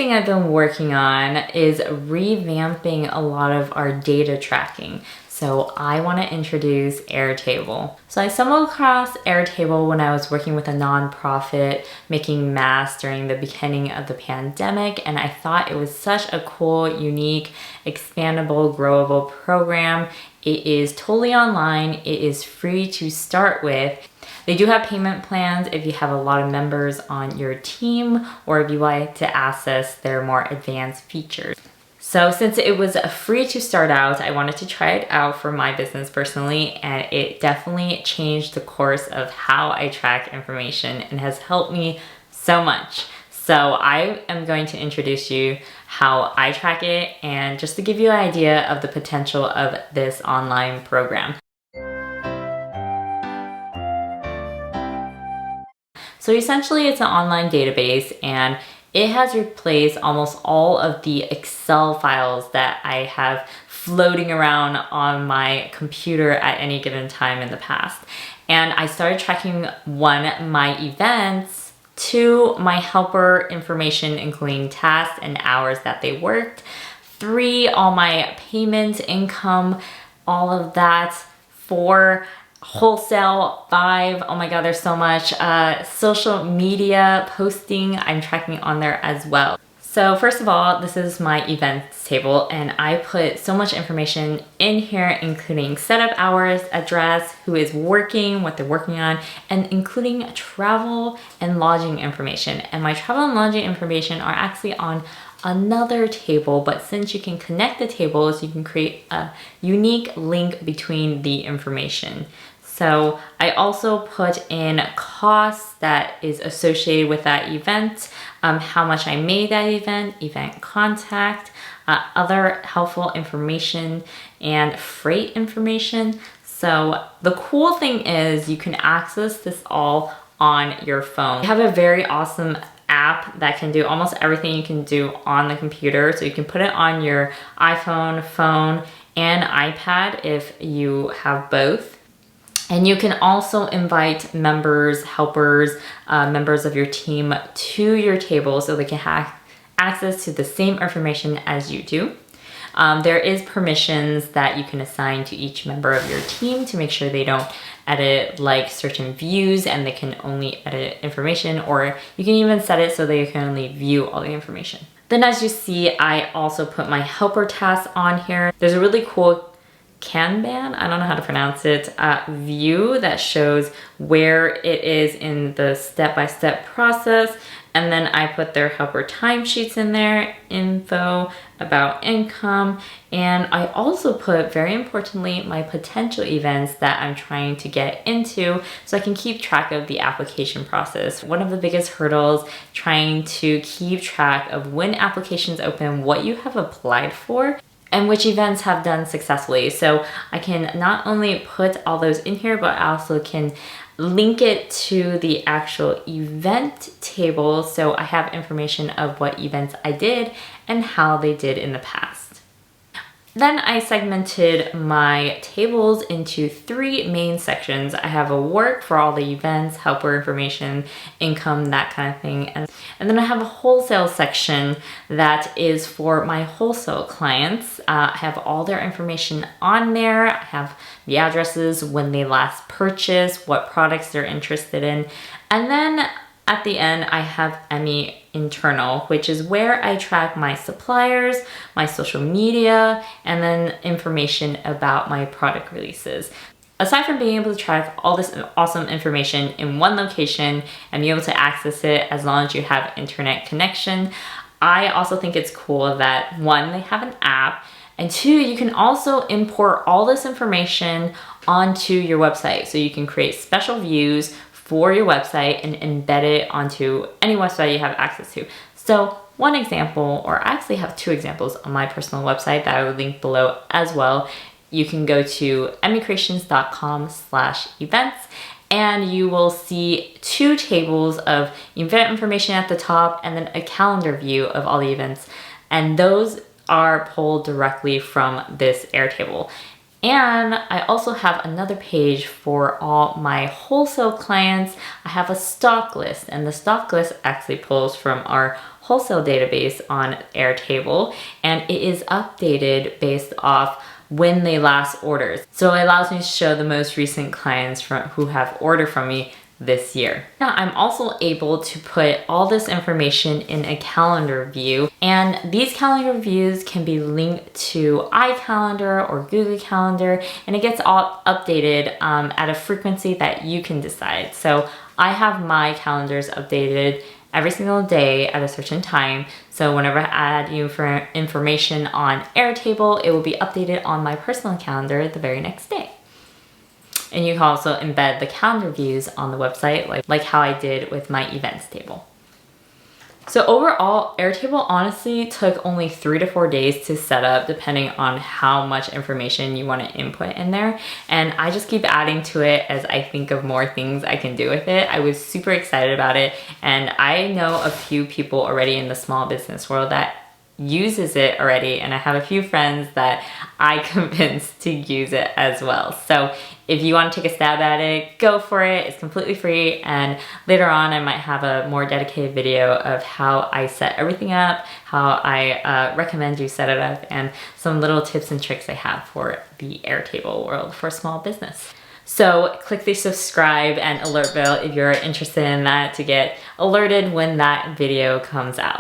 thing I've been working on is revamping a lot of our data tracking. So I want to introduce Airtable. So I stumbled across Airtable when I was working with a nonprofit making masks during the beginning of the pandemic, and I thought it was such a cool, unique, expandable, growable program. It is totally online. It is free to start with. They do have payment plans if you have a lot of members on your team or if you like to access their more advanced features. So since it was free to start out, I wanted to try it out for my business personally, and it definitely changed the course of how I track information and has helped me so much. So I am going to introduce you how I track it and just to give you an idea of the potential of this online program. So essentially it's an online database, and it has replaced almost all of the Excel files that I have floating around on my computer at any given time in the past. And I started tracking my events, 2, my helper information, including tasks and hours that they worked, 3, all my payments, income, all of that, 4, wholesale, 5, oh my god, there's so much, social media posting, I'm tracking on there as well. So first of all, this is my events table, and I put so much information in here, including setup hours, address, who is working, what they're working on, and including travel and lodging information. And my travel and lodging information are actually on another table, but since you can connect the tables, you can create a unique link between the information. So I also put in costs that is associated with that event, how much I made that event contact, other helpful information, and freight information. So the cool thing is you can access this all on your phone. We have a very awesome app that can do almost everything you can do on the computer. So you can put it on your iPhone, phone, and iPad if you have both. And you can also invite members, helpers, members of your team to your table so they can have access to the same information as you do. There is permissions that you can assign to each member of your team to make sure they don't edit like certain views and they can only edit information, or you can even set it so they can only view all the information. Then as you see, I also put my helper tasks on here. There's a really cool Kanban, I don't know how to pronounce it, view that shows where it is in the step-by-step process. And then I put their helper timesheets in there, info about income, and I also put, very importantly, my potential events that I'm trying to get into so I can keep track of the application process. One of the biggest hurdles, trying to keep track of when applications open, what you have applied for, and which events have done successfully. So I can not only put all those in here, but I also can link it to the actual event table so I have information of what events I did and how they did in the past. Then I segmented my tables into 3 main sections. I have a work for all the events, helper information, income, that kind of thing. And then I have a wholesale section that is for my wholesale clients. I have all their information on there. I have the addresses, when they last purchased, what products they're interested in. And then at the end, I have Emii Internal, which is where I track my suppliers, my social media, and then information about my product releases. Aside from being able to track all this awesome information in one location and be able to access it as long as you have internet connection, I also think it's cool that 1, they have an app, and 2, you can also import all this information onto your website. So you can create special views for your website and embed it onto any website you have access to. So one example, or I actually have 2 examples on my personal website that I will link below as well. You can go to EmiiCreations.com/events, and you will see 2 tables of event information at the top and then a calendar view of all the events. And those are pulled directly from this Airtable. And I also have another page for all my wholesale clients. I have a stock list, and the stock list actually pulls from our wholesale database on Airtable, and it is updated based off when they last ordered. So it allows me to show the most recent clients who have ordered from me this year. Now I'm also able to put all this information in a calendar view, and these calendar views can be linked to iCalendar or Google Calendar, and it gets all updated at a frequency that you can decide. So I have my calendars updated every single day at a certain time. So whenever I add information on Airtable, it will be updated on my personal calendar the very next day. And you can also embed the calendar views on the website, like how I did with my events table. So overall, Airtable honestly took only 3 to 4 days to set up, depending on how much information you want to input in there. And I just keep adding to it as I think of more things I can do with it. I was super excited about it, and I know a few people already in the small business world that uses it already, and I have a few friends that I convinced to use it as well. So if you want to take a stab at it, go for it. It's completely free, and later on I might have a more dedicated video of how I set everything up, how I recommend you set it up, and some little tips and tricks I have for the Airtable world for small business. So click the subscribe and alert bell if you're interested in that to get alerted when that video comes out.